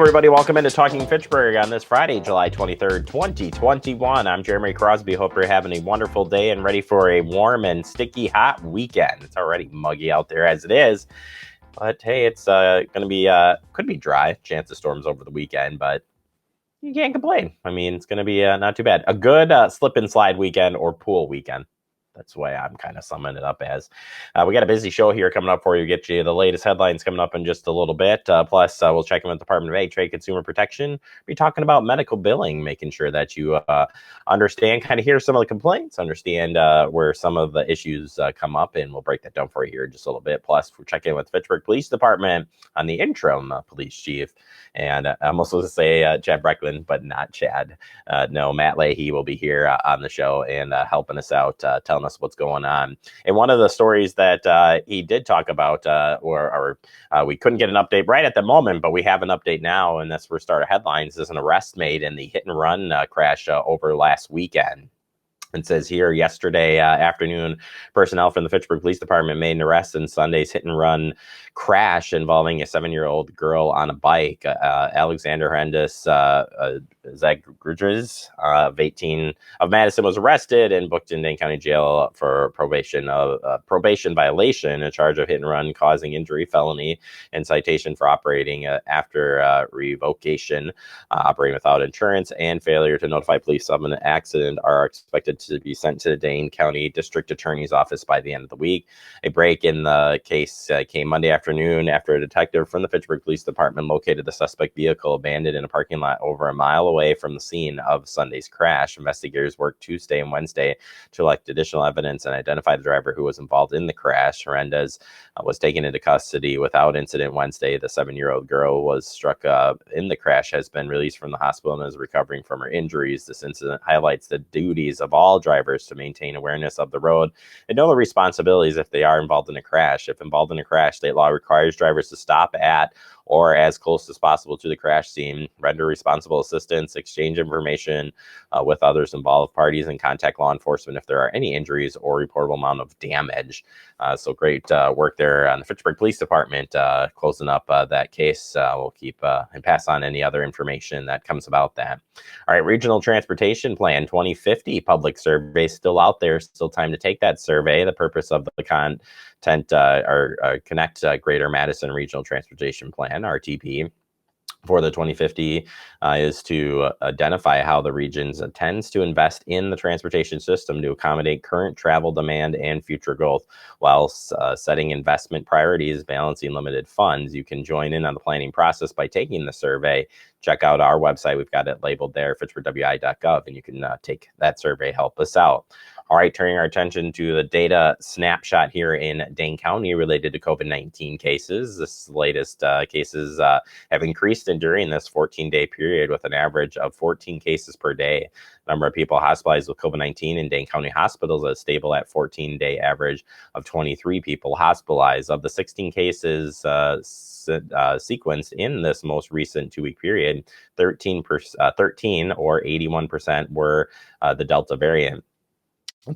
everybody. Welcome into Talking Fitchburg on this Friday, July 23rd, 2021. I'm Jeremy Crosby. Hope you're having a wonderful day and ready for a warm and sticky hot weekend. It's already muggy out there as it is. But hey, it's going to be, could be dry. Chance of storms over the weekend, but you can't complain. I mean, it's going to be not too bad. A good slip and slide weekend or pool weekend. That's the way I'm kind of summing it up as. We got a busy show here coming up for you. Get you the latest headlines coming up in just a little bit. Plus, we'll check in with the Department of Ag, Trade, Consumer Protection. Be talking about medical billing, making sure that you understand, kind of hear some of the complaints, understand where some of the issues come up, and we'll break that down for you here in just a little bit. Plus, we'll check in with Fitchburg Police Department on the interim police chief. And I'm also going to say Chad Breckland, but not Chad. No, Matt Leahy will be here on the show and helping us out, telling us what's going on. And one of the stories that he did talk about, or we couldn't get an update right at the moment, but we have an update now, and that's where Starter Headlines is an arrest made in the hit and run crash over last weekend. It says here, yesterday afternoon, personnel from the Fitchburg Police Department made an arrest in Sunday's hit-and-run crash involving a 7-year-old girl on a bike. Alexander Hernandez Zagridges, of 18, of Madison, was arrested and booked in Dane County Jail for probation violation, a charge of hit-and-run causing injury, felony, and citation for operating after revocation, operating without insurance, and failure to notify police of an accident are expected to be sent to the Dane County District Attorney's Office by the end of the week. A break in the case came Monday afternoon after a detective from the Fitchburg Police Department located the suspect vehicle abandoned in a parking lot over a mile away from the scene of Sunday's crash. Investigators worked Tuesday and Wednesday to collect additional evidence and identify the driver who was involved in the crash. Hernandez was taken into custody without incident Wednesday. The 7-year-old girl was struck in the crash, has been released from the hospital, and is recovering from her injuries. This incident highlights the duties of all drivers to maintain awareness of the road and know the responsibilities if they are involved in a crash. If involved in a crash, state law requires drivers to stop at or as close as possible to the crash scene, render responsible assistance, exchange information with others involved parties, and contact law enforcement if there are any injuries or reportable amount of damage. So great work there on the Fitchburg Police Department closing up that case. We'll keep and pass on any other information that comes about that. All right, Regional Transportation Plan 2050 public survey still out there. Still time to take that survey. The purpose of the content Connect Greater Madison Regional Transportation Plan, RTP, for the 2050 is to identify how the region intends to invest in the transportation system to accommodate current travel demand and future growth while setting investment priorities, balancing limited funds. You can join in on the planning process by taking the survey. Check out our website. We've got it labeled there, fitchburgwi.gov, and you can take that survey, help us out. All right, turning our attention to the data snapshot here in Dane County related to COVID-19 cases. This latest cases have increased during this 14-day period with an average of 14 cases per day. Number of people hospitalized with COVID-19 in Dane County hospitals is stable at 14-day average of 23 people hospitalized. Of the 16 cases sequenced in this most recent 2-week period, 13 or 81% were the Delta variant.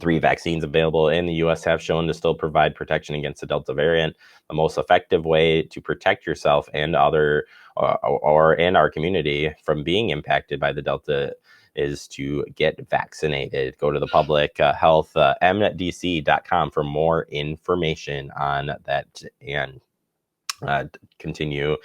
3 vaccines available in the U.S. have shown to still provide protection against the Delta variant. The most effective way to protect yourself and other or in our community from being impacted by the Delta is to get vaccinated. Go to the public health mdc.com for more information on that and continue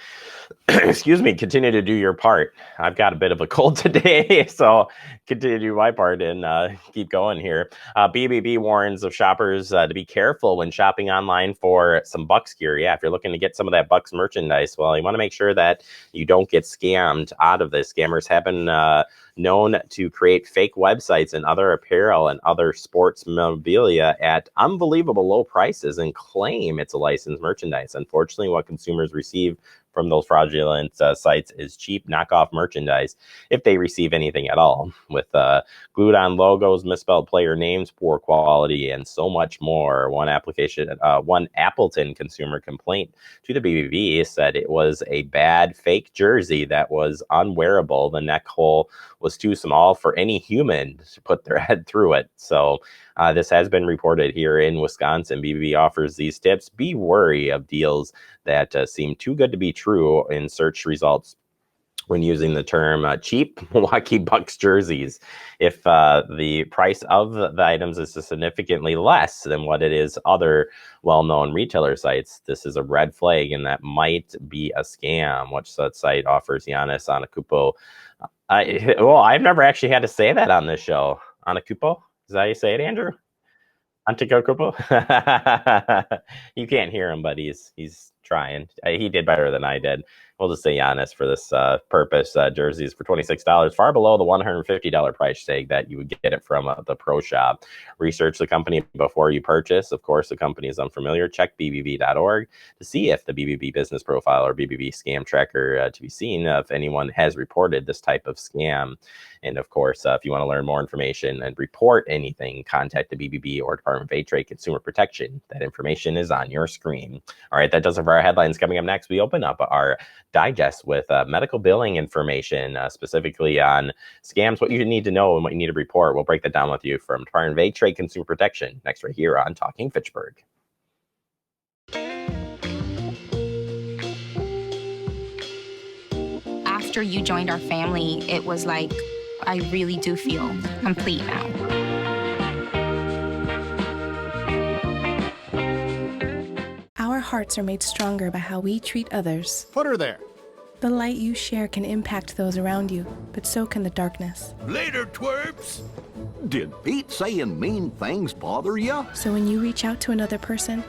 to do your part. I've got a bit of a cold today, so continue to do my part and keep going here. BBB warns of shoppers to be careful when shopping online for some Bucks gear. Yeah, if you're looking to get some of that Bucks merchandise, well, you want to make sure that you don't get scammed out of this. Scammers have been known to create fake websites and other apparel and other sports memorabilia at unbelievable low prices and claim it's a licensed merchandise. Unfortunately, what consumers receive from those fraudulent sites is cheap knockoff merchandise, if they receive anything at all, with glued on logos, misspelled player names, poor quality, and so much more. One Appleton consumer complaint to the BBB said it was a bad fake jersey that was unwearable. The neck hole was too small for any human to put their head through it. So this has been reported here in Wisconsin. BBB offers these tips. Be wary of deals that seem too good to be true in search results when using the term cheap Milwaukee Bucks jerseys. If the price of the items is significantly less than what it is other well-known retailer sites, this is a red flag, and that might be a scam. Which that site offers Giannis Antetokounmpo. I've never actually had to say that on this show. Antetokounmpo? Is that how you say it, Andrew? Antetokounmpo? You can't hear him, but he's trying. He did better than I did. We'll just say Giannis for this purpose. Jerseys for $26, far below the $150 price tag that you would get it from the pro shop. Research the company before you purchase. Of course, the company is unfamiliar. Check bbb.org to see if the BBB business profile or BBB scam tracker to be seen if anyone has reported this type of scam. And of course, if you want to learn more information and report anything, contact the BBB or Department of Trade Consumer Protection. That information is on your screen. All right, that does it for our headlines. Coming up next, we open up our digest with medical billing information, specifically on scams, what you need to know and what you need to report. We'll break that down with you from Department of Trade Consumer Protection next right here on Talking Fitchburg. After you joined our family, it was like, I really do feel complete now. Our hearts are made stronger by how we treat others. Put her there. The light you share can impact those around you, but so can the darkness. Later, twerps. Did Pete saying mean things bother you? So when you reach out to another person,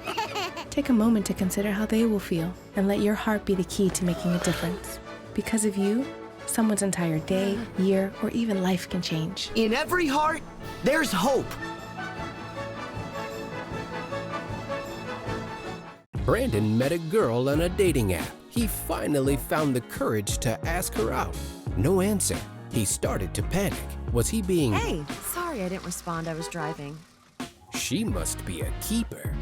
take a moment to consider how they will feel and let your heart be the key to making a difference. Because of you, someone's entire day, year, or even life can change. In every heart, there's hope. Brandon met a girl on a dating app. He finally found the courage to ask her out. No answer. He started to panic. Was he being... Hey, sorry I didn't respond. I was driving. She must be a keeper.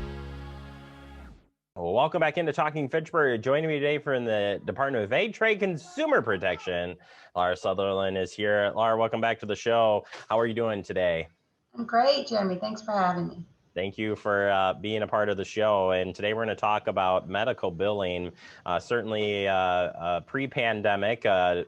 Welcome back into Talking Fitchburg. Joining me today from the Department of Trade Consumer Protection, Laura Sutherland is here. Laura, welcome back to the show. How are you doing today? I'm great, Jeremy. Thanks for having me. Thank you for being a part of the show. And today we're going to talk about medical billing. Certainly pre-pandemic, I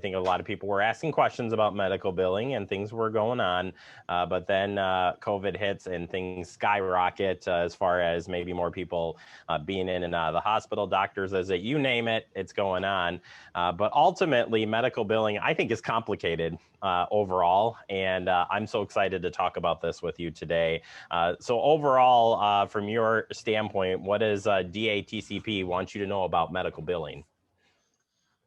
think a lot of people were asking questions about medical billing and things were going on. But then COVID hits and things skyrocket as far as maybe more people being in and out of the hospital, doctors, you name it, it's going on. But ultimately, medical billing, I think, is complicated overall. And I'm so excited to talk about this with you today. So overall, from your standpoint, what does DATCP want you to know about medical billing?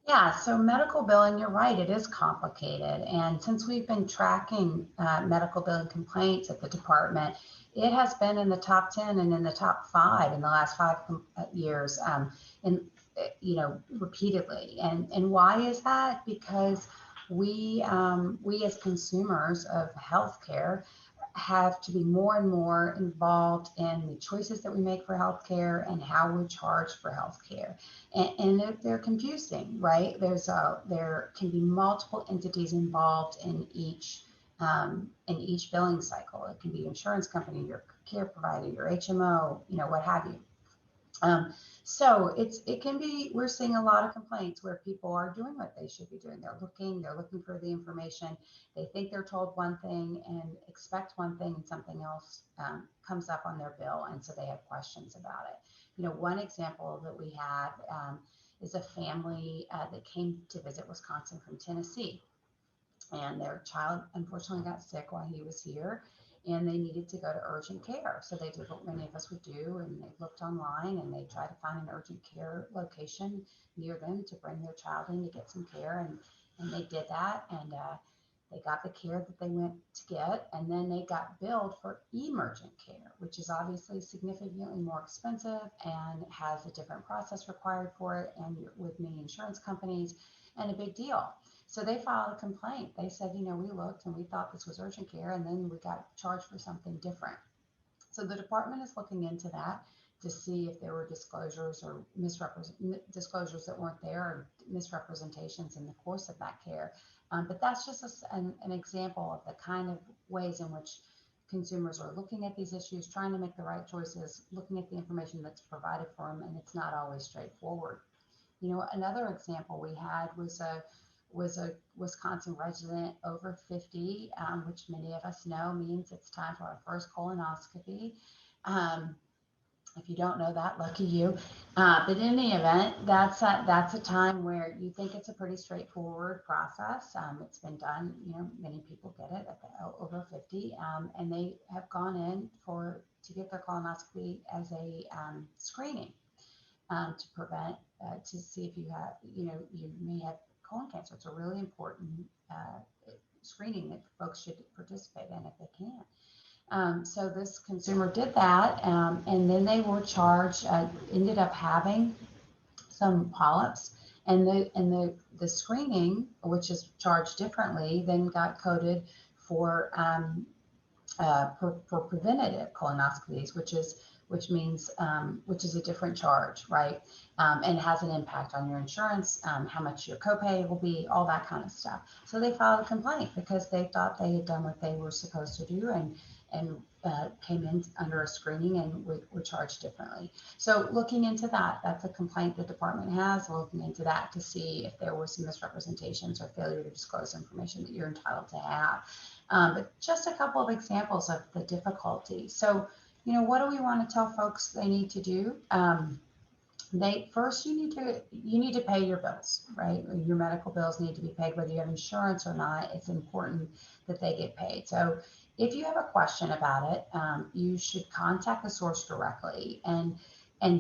Yeah, so medical billing, you're right, it is complicated. And since we've been tracking medical billing complaints at the department, it has been in the top 10 and in the top 5 in the last 5 years, repeatedly. And why is that? Because we as consumers of healthcare have to be more and more involved in the choices that we make for healthcare and how we charge for healthcare. And they're confusing, right? There can be multiple entities involved in each billing cycle. It can be your insurance company, your care provider, your HMO, what have you. So it can be, we're seeing a lot of complaints where people are doing what they should be doing. They're looking for the information. They think they're told one thing and expect one thing, and something else comes up on their bill. And so they have questions about it. One example that we had is a family that came to visit Wisconsin from Tennessee, and their child unfortunately got sick while he was here, and they needed to go to urgent care. So they did what many of us would do, and they looked online and they tried to find an urgent care location near them to bring their child in to get some care. And they did that, and they got the care that they went to get, and then they got billed for emergent care, which is obviously significantly more expensive and has a different process required for it, and with many insurance companies, and a big deal. So they filed a complaint. They said, we looked and we thought this was urgent care, and then we got charged for something different. So the department is looking into that to see if there were disclosures or disclosures that weren't there, or misrepresentations in the course of that care. But that's just an example of the kind of ways in which consumers are looking at these issues, trying to make the right choices, looking at the information that's provided for them, and it's not always straightforward. Another example we had was a Wisconsin resident over 50, which many of us know means it's time for our first colonoscopy. Um, if you don't know that, lucky you. But in the event, that's a time where you think it's a pretty straightforward process. It's been done, many people get it at over 50, and they have gone in to get their colonoscopy as a screening to prevent, to see if you have, you may have colon cancer. It's a really important screening that folks should participate in if they can. So this consumer did that, and then they were charged, ended up having some polyps, and the screening, which is charged differently, then got coded for preventative colonoscopies, which is a different charge, right? And has an impact on your insurance, how much your copay will be, all that kind of stuff. So they filed a complaint because they thought they had done what they were supposed to do, and came in under a screening and were charged differently. So looking into that, that's a complaint the department has, looking into that to see if there were some misrepresentations or failure to disclose information that you're entitled to have. But just a couple of examples of the difficulty. So, what do we want to tell folks they need to do? First, you need to pay your bills, right? Your medical bills need to be paid, whether you have insurance or not. It's important that they get paid. So if you have a question about it, you should contact the source directly and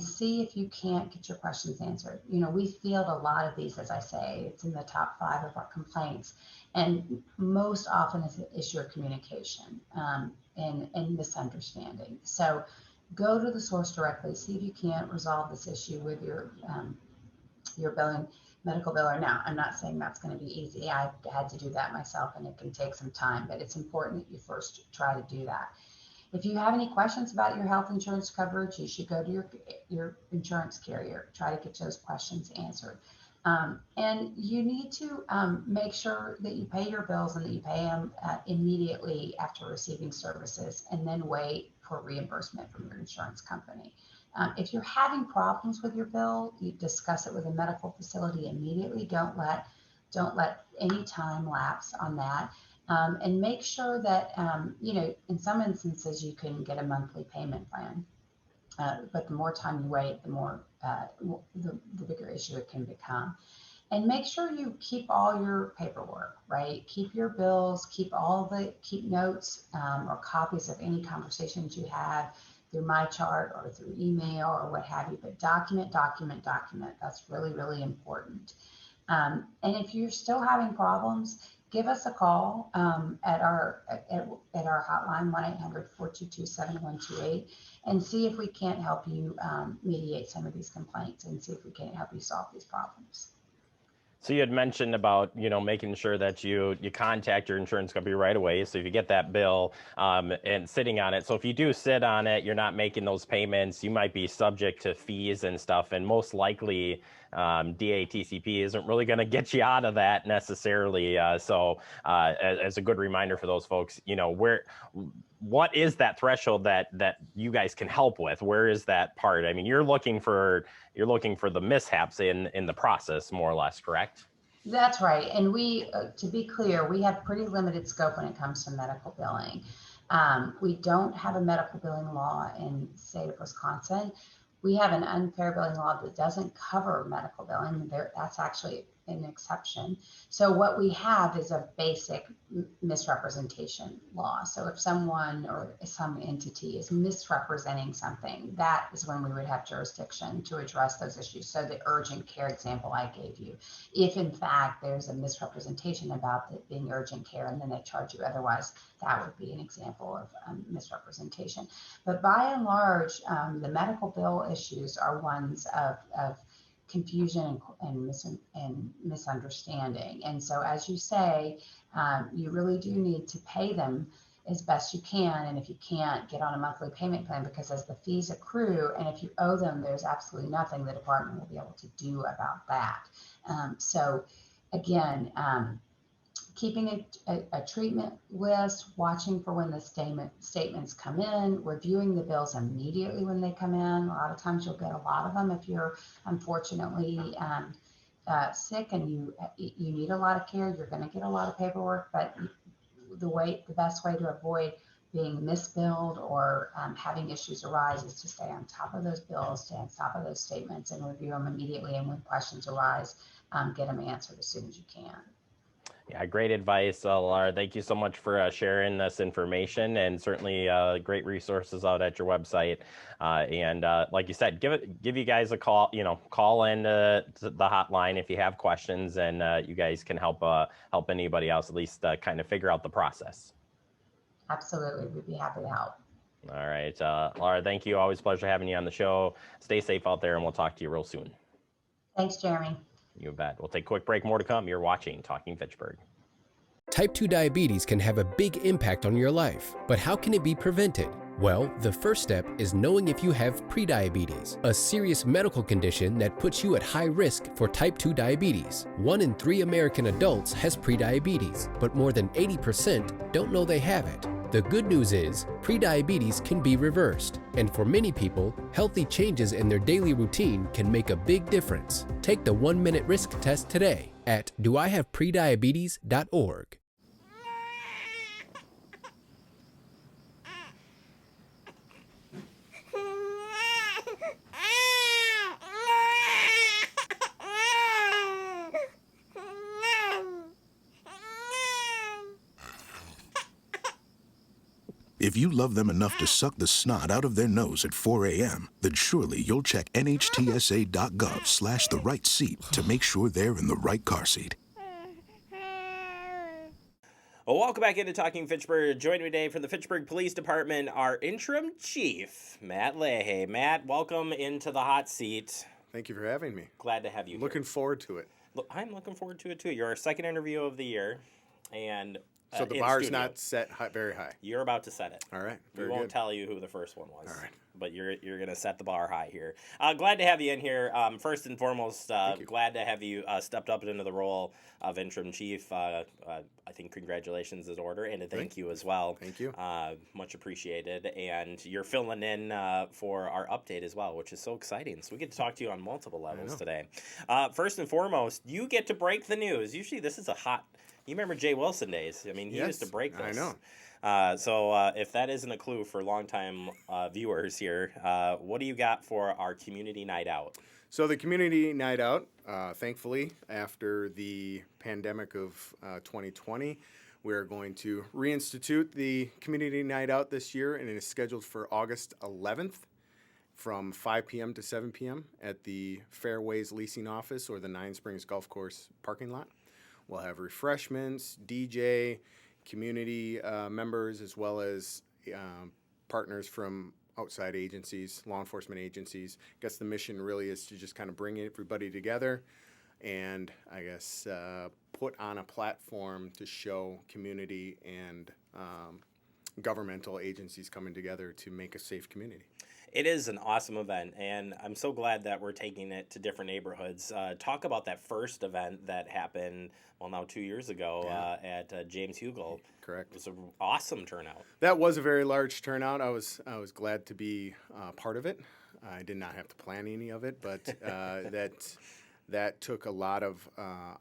see if you can't get your questions answered. We field a lot of these, as I say. It's in the top 5 of our complaints, and most often it's an issue of communication and misunderstanding. So go to the source directly, see if you can't resolve this issue with your medical biller. Now, I'm not saying that's going to be easy. I've had to do that myself, and it can take some time, but it's important that you first try to do that. If you have any questions about your health insurance coverage, you should go to your insurance carrier, try to get those questions answered. And you need to make sure that you pay your bills and that you pay them immediately after receiving services, and then wait for reimbursement from your insurance company. If you're having problems with your bill, you discuss it with a medical facility immediately. Don't let any time lapse on that. And make sure that, in some instances you can get a monthly payment plan. But the more time you wait, the more the bigger issue it can become. And make sure you keep all your paperwork, right? Keep your bills, keep notes or copies of any conversations you have through MyChart or through email or what have you. But document. That's really, really important. And if you're still having problems, give us a call at our hotline, 1-800-422-7128, and see if we can't help you mediate some of these complaints and see if we can't help you solve these problems. So you had mentioned about, making sure that you contact your insurance company right away. So if you get that bill and sitting on it, so if you do sit on it, you're not making those payments, you might be subject to fees and stuff. And most likely DATCP isn't really going to get you out of that necessarily. So as a good reminder for those folks, what is that threshold that you guys can help with? Where is that part? I mean, you're looking for the mishaps in the process, more or less, correct? That's right. And we, to be clear, we have pretty limited scope when it comes to medical billing. We don't have a medical billing law in the state of Wisconsin. We have an unfair billing law that doesn't cover medical billing. That's actually an exception. So what we have is a basic misrepresentation law. So if someone or some entity is misrepresenting something, that is when we would have jurisdiction to address those issues. So the urgent care example I gave you, if in fact there's a misrepresentation about it being urgent care and then they charge you otherwise, that would be an example of misrepresentation. But by and large, the medical bill issues are ones of confusion and misunderstanding. And so, as you say, you really do need to pay them as best you can. And if you can't, get on a monthly payment plan, because as the fees accrue, and if you owe them, there's absolutely nothing the department will be able to do about that. So again, keeping a treatment list, watching for when the statements come in, reviewing the bills immediately when they come in. A lot of times you'll get a lot of them if you're unfortunately sick and you need a lot of care. You're going to get a lot of paperwork, but the best way to avoid being misbilled or having issues arise is to stay on top of those bills, stay on top of those statements, and review them immediately. And when questions arise, get them answered as soon as you can. Yeah, great advice, Laura. Thank you so much for sharing this information, and certainly great resources out at your website. And like you said, give you guys a call. Call in to the hotline if you have questions, and you guys can help anybody else at least kind of figure out the process. Absolutely, we'd be happy to help. All right, Laura. Thank you. Always a pleasure having you on the show. Stay safe out there, and we'll talk to you real soon. Thanks, Jeremy. You bet. We'll take a quick break. More to come. You're watching Talking Fitchburg. Type 2 diabetes can have a big impact on your life, but how can it be prevented? Well, the first step is knowing if you have prediabetes, a serious medical condition that puts you at high risk for type 2 diabetes. 1 in 3 American adults has prediabetes, but more than 80% don't know they have it. The good news is, prediabetes can be reversed, and for many people, healthy changes in their daily routine can make a big difference. Take the 1-minute risk test today at doihaveprediabetes.org. If you love them enough to suck the snot out of their nose at 4 a.m., then surely you'll check NHTSA.gov/the right seat to make sure they're in the right car seat. Well, welcome back into Talking Fitchburg. Joining me today from the Fitchburg Police Department, our interim chief, Matt Leahy. Matt, welcome into the hot seat. Thank you for having me. Glad to have you Looking here. forward to it. Look, I'm looking forward to it too. You're our second interview of the year, and so the bar's not set very high. You're about to set it. All right. We won't tell you who the first one was. All right. But you're going to set the bar high here. Glad to have you in here. First and foremost, glad to have you stepped up into the role of interim chief. I think congratulations is order, and a thank you as well. Thank you. Much appreciated. And you're filling in for our update as well, which is so exciting. So we get to talk to you on multiple levels today. First and foremost, you get to break the news. Usually this is a hot... You remember Jay Wilson days? I mean, he used to break this. I know. So if that isn't a clue for longtime viewers here, what do you got for our community night out? So the community night out, thankfully, after the pandemic of 2020, we're going to reinstitute the community night out this year, and it is scheduled for August 11th from 5 p.m. to 7 p.m. at the Fairways Leasing Office or the Nine Springs Golf Course parking lot. We'll have refreshments, DJ, community members, as well as partners from outside agencies, law enforcement agencies. I guess the mission really is to just kind of bring everybody together and, I guess, put on a platform to show community and governmental agencies coming together to make a safe community. It is an awesome event, and I'm so glad that we're taking it to different neighborhoods. Talk about that first event that happened, well, now 2 years ago at James Hugel. Correct. It was an awesome turnout. That was a very large turnout. I was glad to be part of it. I did not have to plan any of it, but that took a lot of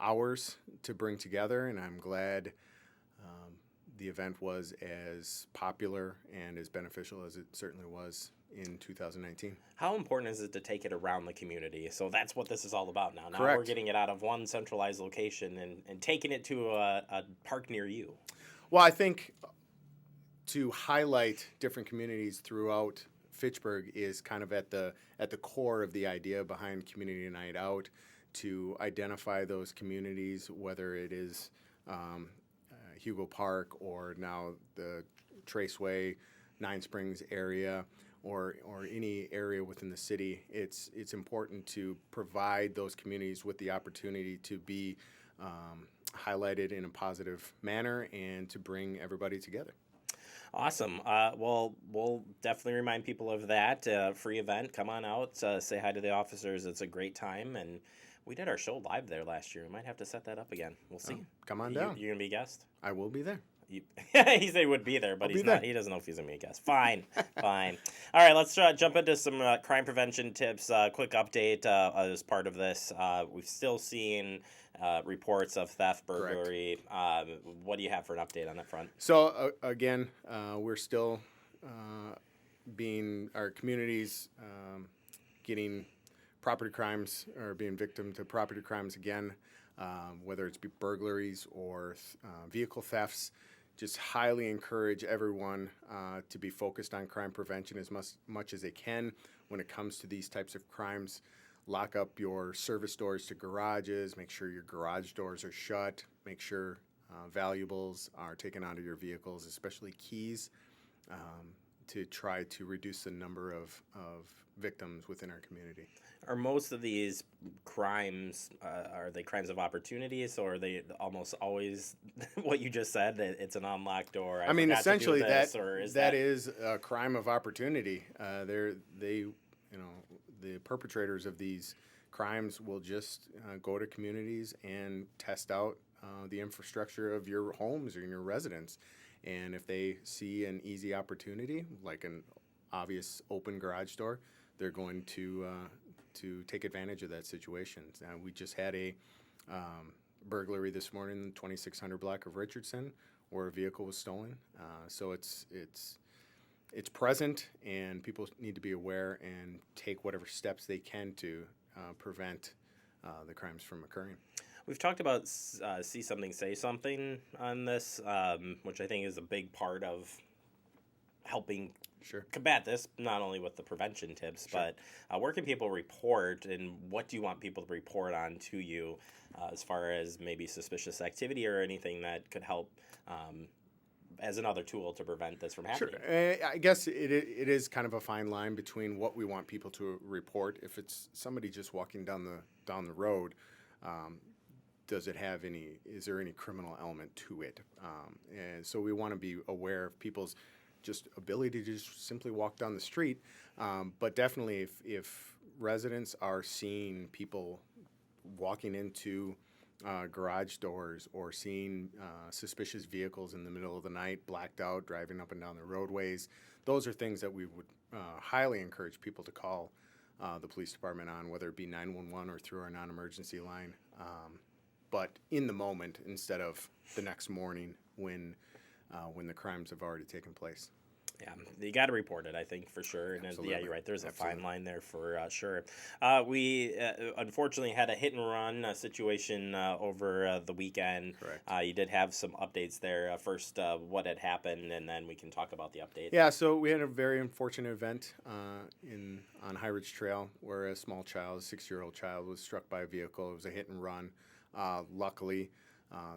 hours to bring together, and I'm glad the event was as popular and as beneficial as it certainly was in 2019. How important is it to take it around the community? So that's what this is all about now. Now Correct. We're getting it out of one centralized location and taking it to a park near you. Well, I think to highlight different communities throughout Fitchburg is kind of at the core of the idea behind Community Night Out, to identify those communities, whether it is Hugo Park or now the Traceway, Nine Springs area, or any area within the city. It's important to provide those communities with the opportunity to be highlighted in a positive manner and to bring everybody together. Awesome. Well, we'll definitely remind people of that free event. Come on out, say hi to the officers. It's a great time, and We did our show live there last year. We might have to set that up again. We'll see. Come on down. You gonna be a guest? I will be there. He said he would be there, but I'll he's be there. not. He doesn't know if he's gonna be a guest. Fine, fine. All right, let's jump into some crime prevention tips. Quick update as part of this. We've still seen reports of theft, burglary. What do you have for an update on that front? So again, we're still our communities getting property crimes or being victim to property crimes again, whether it's burglaries or vehicle thefts. Just highly encourage everyone to be focused on crime prevention as much as they can when it comes to these types of crimes. Lock up your service doors to garages. Make sure your garage doors are shut. Make sure valuables are taken out of your vehicles, especially keys, to try to reduce the number of victims within our community. Are most of these crimes, are they crimes of opportunities, or are they almost always what you just said, that it's an unlocked door? I mean, essentially that is a crime of opportunity. The perpetrators of these crimes will just go to communities and test out the infrastructure of your homes or your residence. And if they see an easy opportunity, like an obvious open garage door, they're going to take advantage of that situation. We just had a burglary this morning, 2600 block of Richardson, where a vehicle was stolen. So it's present, and people need to be aware and take whatever steps they can to prevent the crimes from occurring. We've talked about see something, say something on this, which I think is a big part of helping combat this, not only with the prevention tips, but where can people report, and what do you want people to report on to you as far as maybe suspicious activity or anything that could help as another tool to prevent this from happening? Sure. I guess it is kind of a fine line between what we want people to report. If it's somebody just walking down the road, is there any criminal element to it? And so we want to be aware of people's just ability to just simply walk down the street. But definitely if residents are seeing people walking into garage doors or seeing suspicious vehicles in the middle of the night, blacked out, driving up and down the roadways, those are things that we would highly encourage people to call the police department on, whether it be 911 or through our non-emergency line. But in the moment, instead of the next morning when the crimes have already taken place. Yeah, you got to report it, I think, for sure. And yeah, you're right. There's a fine line there for sure. We unfortunately had a hit and run situation over the weekend. Correct. You did have some updates there. First, what had happened, and then we can talk about the update. Yeah, so we had a very unfortunate event on High Ridge Trail where a small child, a 6-year-old child, was struck by a vehicle. It was a hit and run. Luckily,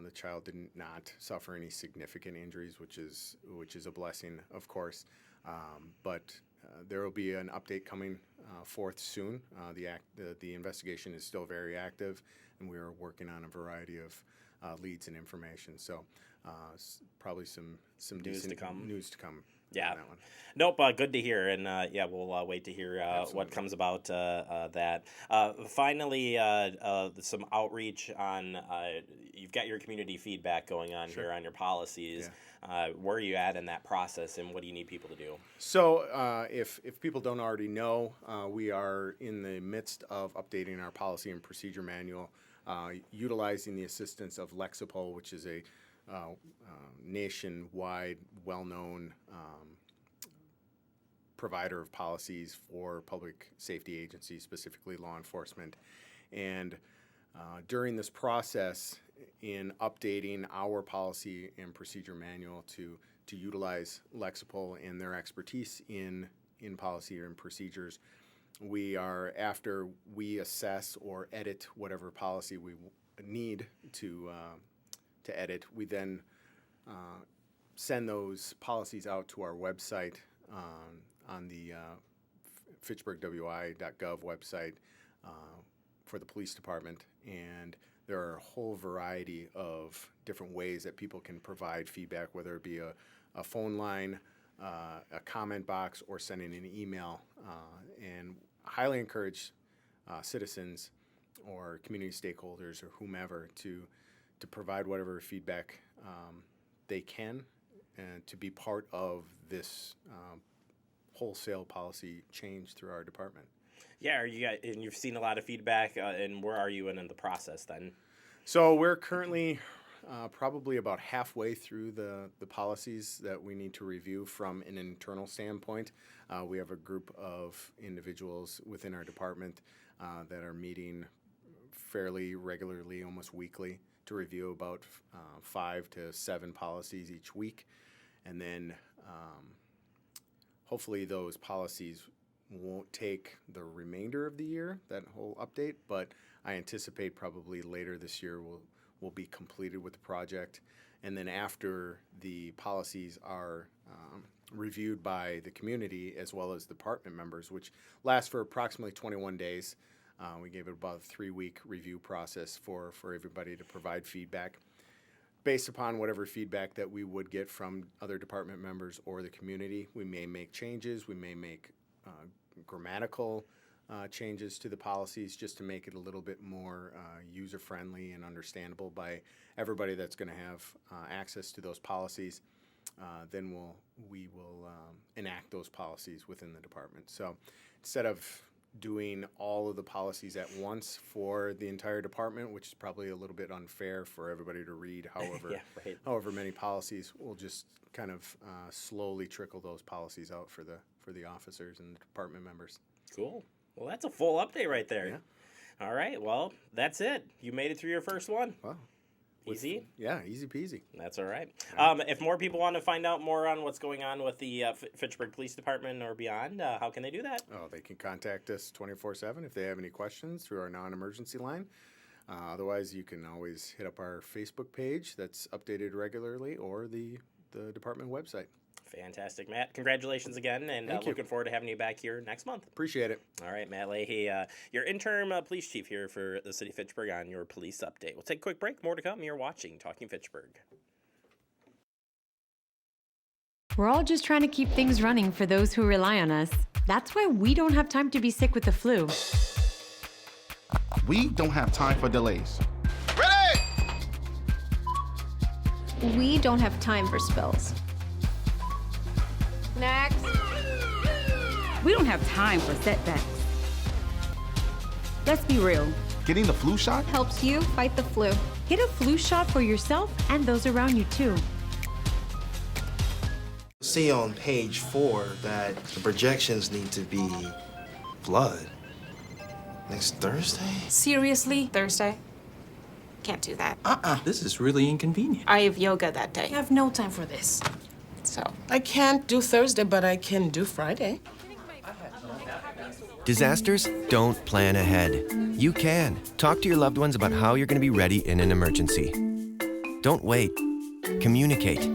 the child did not suffer any significant injuries, which is a blessing, of course. But there will be an update coming forth soon. The investigation is still very active, and we are working on a variety of leads and information. So probably some news decent to come. Yeah. On that one. Nope. Good to hear, and we'll wait to hear what comes about that. Finally, some outreach on. You've got your community feedback going on here on your policies. Yeah. Where are you at in that process, and what do you need people to do? So, if people don't already know, we are in the midst of updating our policy and procedure manual, utilizing the assistance of Lexipol, which is a nationwide, well-known provider of policies for public safety agencies, specifically law enforcement. And during this process, in updating our policy and procedure manual to utilize Lexipol and their expertise in policy and procedures, after we assess or edit whatever policy we need to edit, we then send those policies out to our website on the fitchburgwi.gov website for the police department. And there are a whole variety of different ways that people can provide feedback, whether it be a phone line, a comment box, or sending an email. And highly encourage citizens or community stakeholders or whomever to provide whatever feedback they can and to be part of this wholesale policy change through our department. Yeah, are you guys, and you've seen a lot of feedback, and where are you in the process then? So we're currently probably about halfway through the policies that we need to review from an internal standpoint. We have a group of individuals within our department that are meeting fairly regularly, almost weekly, to review about 5 to 7 policies each week. And then hopefully those policies won't take the remainder of the year, that whole update, but I anticipate probably later this year we'll be completed with the project. And then after the policies are reviewed by the community as well as department members, which lasts for approximately 21 days, we gave it about a 3-week review process for everybody to provide feedback. Based upon whatever feedback that we would get from other department members or the community, we may make changes, we may make grammatical changes to the policies just to make it a little bit more user-friendly and understandable by everybody that's going to have access to those policies. Then we will enact those policies within the department. So instead of doing all of the policies at once for the entire department, which is probably a little bit unfair for everybody to read, however many policies, we'll just kind of slowly trickle those policies out for the officers and the department members. Cool. Well, that's a full update right there. Yeah. All right. Well, that's it. You made it through your first one. Wow. Easy? Yeah, easy peasy. That's all right. If more people want to find out more on what's going on with the Fitchburg Police Department or beyond, how can they do that? Oh, they can contact us 24/7 if they have any questions through our non-emergency line. Otherwise, you can always hit up our Facebook page that's updated regularly or the department website. Fantastic, Matt. Congratulations again, and looking forward to having you back here next month. Appreciate it. All right, Matt Leahy, your interim police chief here for the city of Fitchburg on your police update. We'll take a quick break. More to come. You're watching Talking Fitchburg. We're all just trying to keep things running for those who rely on us. That's why we don't have time to be sick with the flu. We don't have time for delays. We don't have time for spills. Next. We don't have time for setbacks. Let's be real. Getting the flu shot helps you fight the flu. Get a flu shot for yourself and those around you too. See on page 4 that the projections need to be flood. Next Thursday? Seriously? Thursday? Can't do that. This is really inconvenient. I have yoga that day. I have no time for this. So I can't do Thursday, but I can do Friday. Disasters don't plan ahead. You can. Talk to your loved ones about how you're going to be ready in an emergency. Don't wait. Communicate.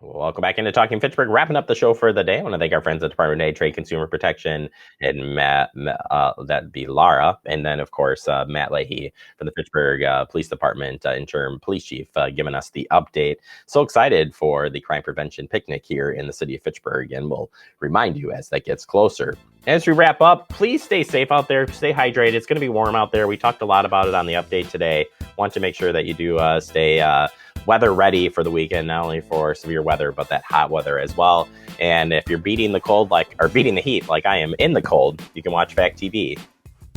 Welcome back into Talking Fitchburg. Wrapping up the show for the day. I want to thank our friends at Department of Trade, Consumer Protection, and that'd be Lara, and then of course Matt Leahy from the Fitchburg Police Department, interim police chief, giving us the update. So excited for the crime prevention picnic here in the city of Fitchburg, and we'll remind you as that gets closer. As we wrap up, please stay safe out there. Stay hydrated. It's going to be warm out there. We talked a lot about it on the update today. Want to make sure that you do stay weather ready for the weekend, not only for severe weather, but that hot weather as well. And if you're beating the cold, or beating the heat like I am in the cold, you can watch Fact TV.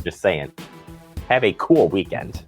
Just saying. Have a cool weekend.